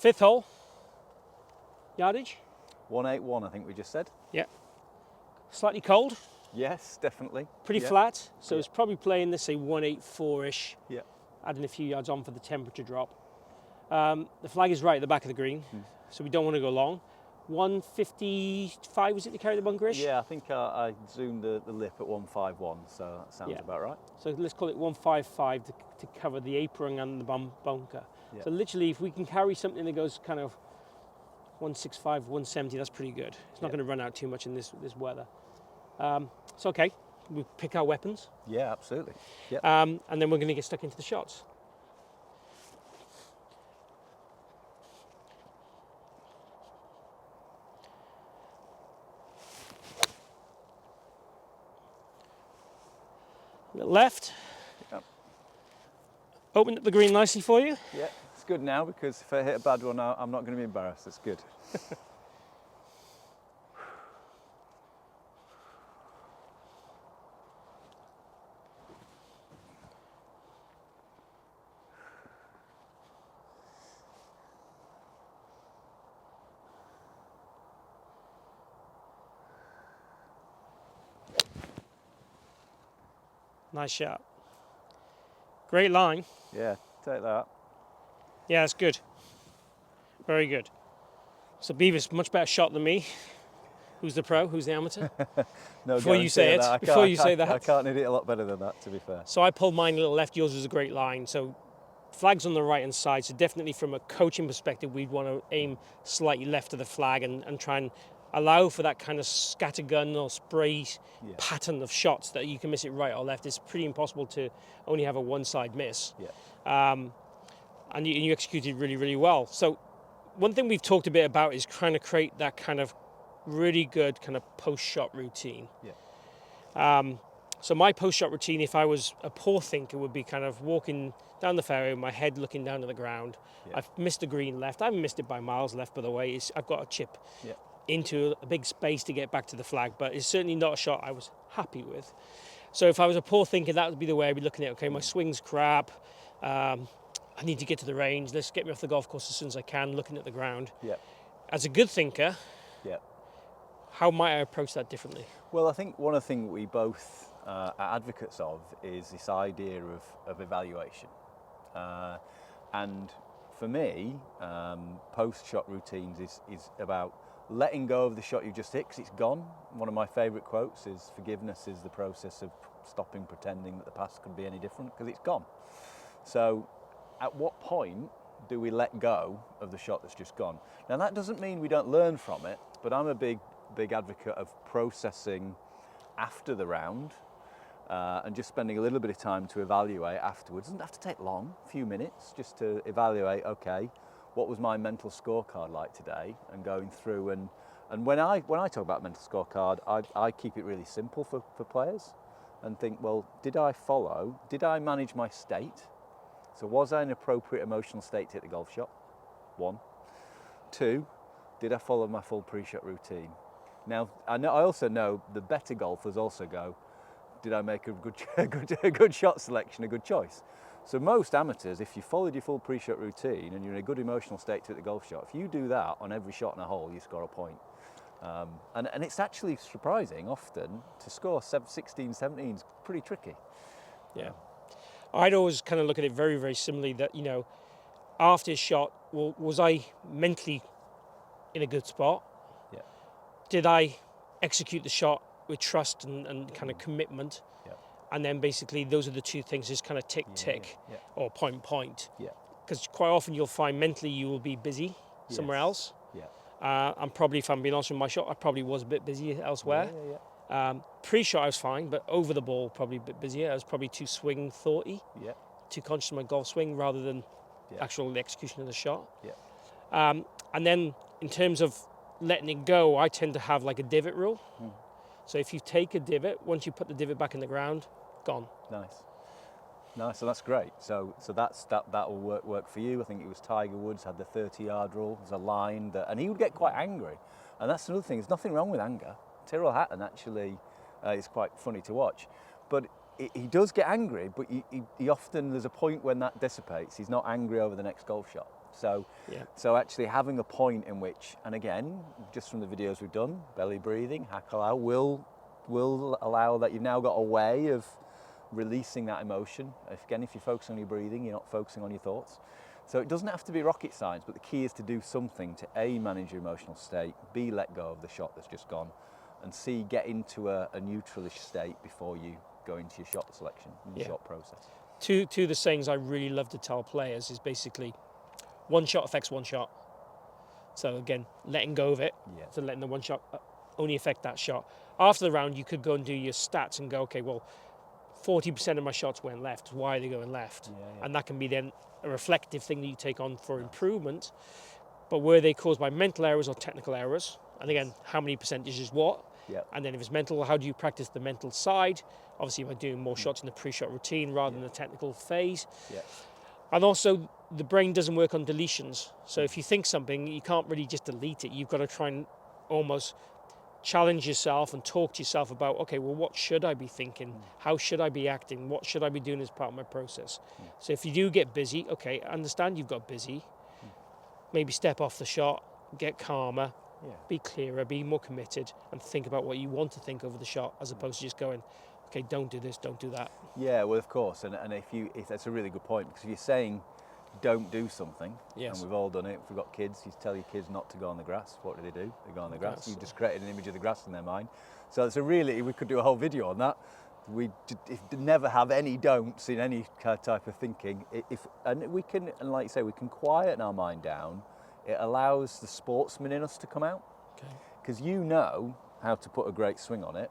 Fifth hole, yardage? 181, I think we just said. Yeah. Slightly cold, Yes, definitely. pretty Yeah. flat, so Yeah. it's probably playing, let's say 184-ish, Yeah. adding a few yards on for the temperature drop. The flag is right at the back of the green, so we don't want to go long. 155 was it to carry the bunker-ish? Yeah, I think I zoomed the lip at 151, so that sounds about right. So let's call it 155 to cover the apron and the bunker. Yeah. So literally, if we can carry something that goes kind of 165, 170, that's pretty good. It's not going to run out too much in this weather. It's okay. We pick our weapons. Yeah, absolutely. Yeah. And then we're going to get stuck into the shots. Left. Yep. Open up the green nicely for you. Yeah, it's good now because if I hit a bad one, I'm not going to be embarrassed. It's good. Nice shot. Great line. Yeah, take that. Yeah, it's good. Very good. So Beavis, much better shot than me. Who's the pro? Who's the amateur? No, Before you say it, before you say that. I can't hit it a lot better than that, to be fair. So I pulled mine a little left, yours was a great line. So flag's on the right hand side, so definitely from a coaching perspective, we'd want to aim slightly left of the flag and try and allow for that kind of scattergun or spray pattern of shots that you can miss it right or left. It's pretty impossible to only have a one-side miss. Yeah. And you executed really, really well. So one thing we've talked a bit about is trying to create that kind of really good kind of post-shot routine. Yeah. So my post-shot routine, if I was a poor thinker, would be kind of walking down the fairway with my head looking down to the ground. Yeah. I've missed a green left. I haven't missed it by miles left, by the way. I've got a chip Yeah. into a big space to get back to the flag, but it's certainly not a shot I was happy with. So if I was a poor thinker, that would be the way I'd be looking at it. Okay, my swing's crap. I need to get to the range. Let's get me off the golf course as soon as I can, looking at the ground. Yeah. As a good thinker, Yeah. how might I approach that differently? Well, I think one of the things we both are advocates of is this idea of evaluation. And for me, post-shot routines is about letting go of the shot you just hit because it's gone. One of my favourite quotes is, forgiveness is the process of stopping pretending that the past could be any different because it's gone. So at what point do we let go of the shot that's just gone? Now that doesn't mean we don't learn from it, but I'm a big advocate of processing after the round and just spending a little bit of time to evaluate afterwards. It doesn't have to take long, a few minutes, just to evaluate, okay, what was my mental scorecard like today, and going through and when I talk about mental scorecard, I keep it really simple for players and think, well, did I manage my state? So was I in an appropriate emotional state to hit the golf shot? 1. 2, did I follow my full pre-shot routine? Now, I also know the better golfers also go, did I make a good shot selection, a good choice? So most amateurs, if you followed your full pre-shot routine and you're in a good emotional state to hit the golf shot, if you do that on every shot in a hole, you score a point. And it's actually surprising often to score 16, 17 is pretty tricky. Yeah. I'd always kind of look at it very, very similarly that, you know, after a shot, well, was I mentally in a good spot? Yeah. Did I execute the shot with trust and kind of commitment? Yeah. And then basically those are the two things, just kind of tick, Yeah. or point. Yeah. Because quite often you'll find mentally you will be busy somewhere else. Yeah. And probably, if I'm being honest with my shot, I probably was a bit busy elsewhere. Yeah. Pre-shot I was fine, but over the ball probably a bit busier. I was probably too swing thoughty, Yeah. too conscious of my golf swing rather than actual execution of the shot. Yeah. And then in terms of letting it go, I tend to have like a divot rule. So if you take a divot, once you put the divot back in the ground, gone. Nice, so that's great. So that'll work for you. I think it was Tiger Woods had the 30-yard rule. There's a line and he would get quite angry. And that's another thing. There's nothing wrong with anger. Tyrrell Hatton actually is quite funny to watch, but he does get angry. But he often, there's a point when that dissipates. He's not angry over the next golf shot. So, Yeah. so actually having a point in which, and again, just from the videos we've done, belly breathing, hack-allow, will allow that you've now got a way of releasing that emotion. Again, if you focus on your breathing, you're not focusing on your thoughts. So it doesn't have to be rocket science, but the key is to do something to A, manage your emotional state, B, let go of the shot that's just gone, and C, get into a neutralish state before you go into your shot selection, your shot process. Two of the sayings I really love to tell players is basically, one shot affects one shot. So again, letting go of it, so letting the one shot only affect that shot. After the round, you could go and do your stats and go, okay, well, 40% of my shots went left. Why are they going left? And that can be then a reflective thing that you take on for improvement. But were they caused by mental errors or technical errors? And again, how many percentage is what? And then if it's mental, how do you practice the mental side? Obviously, by doing more shots in the pre-shot routine rather than the technical phase. And also, the brain doesn't work on deletions. So if you think something, you can't really just delete it. You've got to try and almost challenge yourself and talk to yourself about, okay, well, what should I be thinking? How should I be acting? What should I be doing as part of my process? So if you do get busy, okay, understand you've got busy. Maybe step off the shot, get calmer, be clearer, be more committed, and think about what you want to think over the shot, as opposed to just going, okay, don't do this, don't do that. Yeah, well, of course, and if that's a really good point, because if you're saying don't do something, and we've all done it, if we've got kids, you tell your kids not to go on the grass, what do? They go on the grass. You've just created an image of the grass in their mind. So it's we could do a whole video on that. We never have any don'ts in any type of thinking. And like you say, we can quieten our mind down. It allows the sportsman in us to come out, because you know how to put a great swing on it.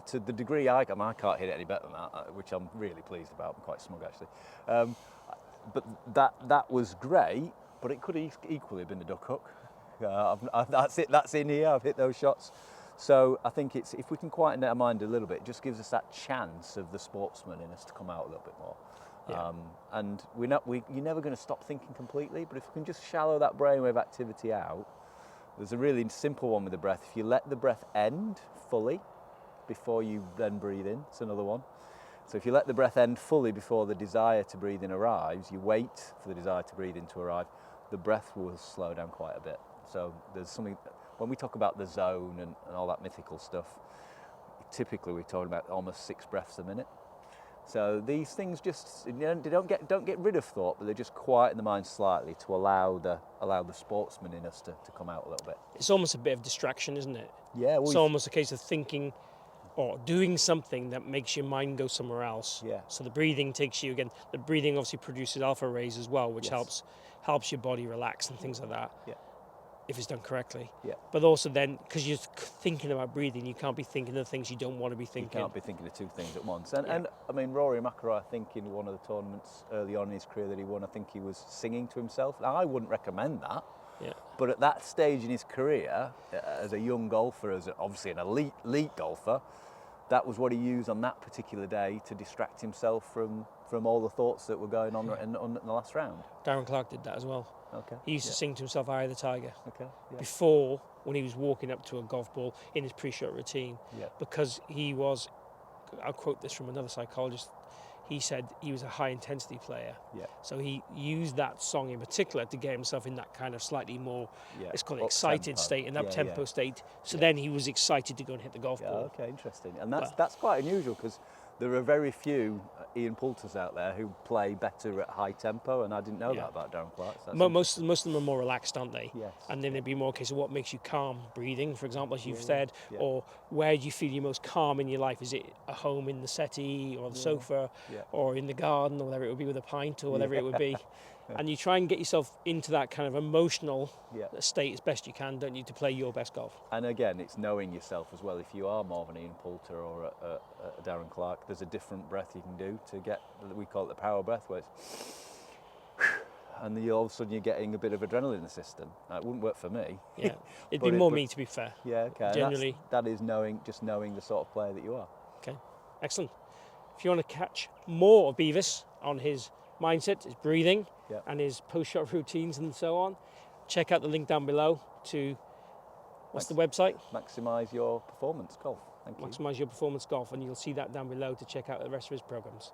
To the degree I can't hit it any better than that, which I'm really pleased about. I'm quite smug actually. But that was great, but it could equally have been a duck hook. That's it. That's in here. I've hit those shots. So I think if we can quieten our mind a little bit, it just gives us that chance of the sportsman in us to come out a little bit more. And you're never going to stop thinking completely, but if we can just shallow that brainwave activity out, there's a really simple one with the breath. If you let the breath end fully before you then breathe in, it's another one. So if you let the breath end fully before the desire to breathe in arrives, you wait for the desire to breathe in to arrive, the breath will slow down quite a bit. So there's something, when we talk about the zone and all that mythical stuff, typically we're talking about almost 6 breaths a minute. So these things just, they don't get rid of thought, but they just quieten the mind slightly to allow the sportsman in us to come out a little bit. It's almost a bit of distraction, isn't it? Yeah. Well, it's almost a case of thinking or doing something that makes your mind go somewhere else. So the breathing takes you, again, the breathing obviously produces alpha rays as well, which helps your body relax and things like that. If it's done correctly. But also then, because you're thinking about breathing, you can't be thinking of things you don't want to be thinking. You can't be thinking of 2 things at once. And I mean, Rory McIlroy, I think in one of the tournaments early on in his career that he won, I think he was singing to himself. Now, I wouldn't recommend that. But at that stage in his career, as a young golfer, as obviously an elite golfer, that was what he used on that particular day to distract himself from all the thoughts that were going on in the last round. Darren Clark did that as well. He used to sing to himself, "Eye of the Tiger," before, when he was walking up to a golf ball in his pre-shot routine, because he was, I'll quote this from another psychologist, he said he was a high-intensity player. So he used that song in particular to get himself in that kind of slightly more, let's call it excited state, an up-tempo state. So then he was excited to go and hit the golf ball. Okay, interesting. And that's quite unusual, because there are very few Ian Poulters out there who play better at high tempo, and I didn't know that about Darren Clark. So most of them are more relaxed, aren't they? And then it'd be more a case of what makes you calm, breathing, for example, as you've said, or where do you feel you're most calm in your life? Is it at home in the settee or the sofa, or in the garden, or whatever it would be with a pint, or whatever it would be? And you try and get yourself into that kind of emotional state as best you can, don't you, to play your best golf. And again, it's knowing yourself as well. If you are more of an Ian Poulter or a Darren Clark, there's a different breath you can do to get, we call it the power breath, where it's and all of a sudden you're getting a bit of adrenaline in the system. It wouldn't work for me. It'd be more me, to be fair. Okay. Generally, that is knowing the sort of player that you are. Okay, excellent. If you want to catch more of Beavis on his mindset, his breathing, and his post-shot routines and so on, check out the link down below to, what's the website? Maximise Your Performance Golf. Thank you. Maximise Your Performance Golf, and you'll see that down below to check out the rest of his programs.